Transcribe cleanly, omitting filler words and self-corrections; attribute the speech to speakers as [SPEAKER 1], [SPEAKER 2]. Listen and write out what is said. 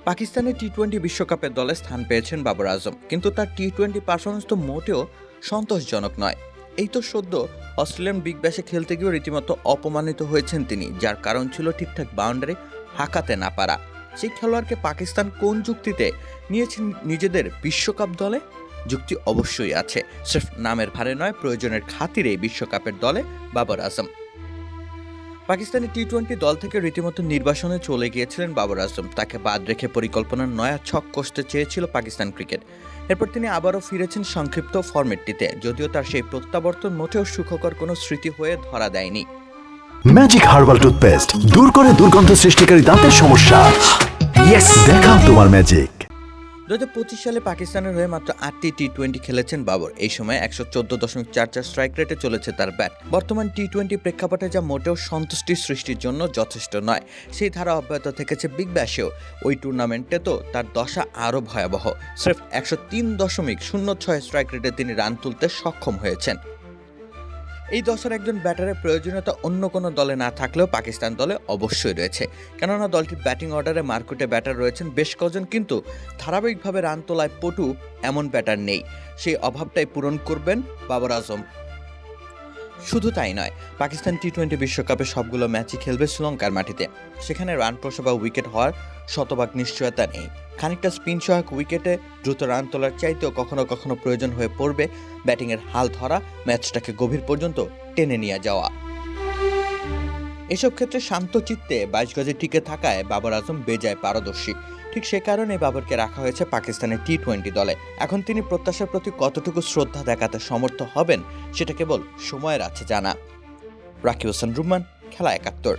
[SPEAKER 1] পাকিস্তানের টি-20 বিশ্বকাপের দলে স্থান পেয়েছেন বাবর আজম, কিন্তু তার টি-20 পারফরমেন্স তো মোটেও সন্তোষজনক নয়। এই তো সদ্য অস্ট্রেলিয়ান বিগ ব্যাশে খেলতে গিয়েও রীতিমতো অপমানিত হয়েছেন তিনি, যার কারণ ছিল ঠিকঠাক বাউন্ডারি হাঁকাতে না পারা। সেই খেলোয়াড়কে পাকিস্তান কোন যুক্তিতে নিয়েছেন নিজেদের বিশ্বকাপ দলে? যুক্তি অবশ্যই আছে, সির্ফ নামের ভারে নয়, প্রয়োজনের খাতিরে বিশ্বকাপের দলে বাবর আজম। পাকিস্তানি টি-20 দল থেকে রীতিমতো নির্বাসনে চলে গিয়েছিলেন বাবর আজম। তাকে বাদ রেখে পরিকল্পনার নয়া ছক কষতে চেয়েছিল পাকিস্তান ক্রিকেট। এরপর তিনি আবারও ফিরেছেন সংক্ষিপ্ত ফরম্যাটটিতে, যদিও তার সেই প্রত্যাবর্তন মোটেও সুখকর কোনো স্মৃতি হয়ে ধরা দেয়নি।
[SPEAKER 2] ম্যাজিক হার্বাল টুথপেস্ট দূর করে দুর্গন্ধ সৃষ্টিকারী দাঁতের সমস্যা। ইয়েস, দেখাও তোমার ম্যাজিক।
[SPEAKER 1] 2025 সালে পাকিস্তানের হয়ে মাত্র 8টি টি-20 খেলেছেন বাবর। এই সময় 114.44 স্ট্রাইক রেটে চলেছে তার ব্যাট। বর্তমান টি-20 প্রেক্ষাপটে যা মোটেও সন্তুষ্টি সৃষ্টির জন্য যথেষ্ট নয়। সেই ধারা অব্যাহত থেকেছে বিগ ব্যাশেও। ওই টুর্নামেন্টে তো তার দশা আরও ভয়াবহ। স্রেফ 103.06 স্ট্রাইক রেটে তিনি রান তুলতে সক্ষম হয়েছেন। এই দশার একজন ব্যাটারের প্রয়োজনীয়তা অন্য কোনো দলে না থাকলেও পাকিস্তান দলে অবশ্যই রয়েছে, কেননা দলটির ব্যাটিং অর্ডারে মারকুটে ব্যাটার রয়েছেন বেশ কজন, কিন্তু ধারাবাহিকভাবে রান তোলায় পটু এমন ব্যাটার নেই। সেই অভাবটাই পূরণ করবেন বাবর আজম। শুধু তাই নয়, পাকিস্তান টি-20 বিশ্বকাপে সবগুলো ম্যাচই খেলবে শ্রীলঙ্কার মাটিতে। সেখানে রান প্রসবা উইকেট হওয়ার শতভাগ নিশ্চয়তা নেই। খানিকটা স্পিন সহায়ক উইকেটে দ্রুত রান তোলার চাইতেও কখনো কখনো প্রয়োজন হয়ে পড়বে ব্যাটিংয়ের হাল ধরা, ম্যাচটাকে গভীর পর্যন্ত টেনে নিয়ে যাওয়া। এসব ক্ষেত্রে শান্ত চিত্তে 22 গজে টিকে থাকায় বাবর আজম বেজায় পারদর্শী। ঠিক সে কারণে বাবরকে রাখা হয়েছে পাকিস্তানের টি-20 দলে। এখন তিনি প্রত্যাশার প্রতি কতটুকু শ্রদ্ধা দেখাতে সমর্থ হবেন সেটা কেবল সময়ের আছে জানা। রাকিব হোসেন রুম্মান, খেলা 71।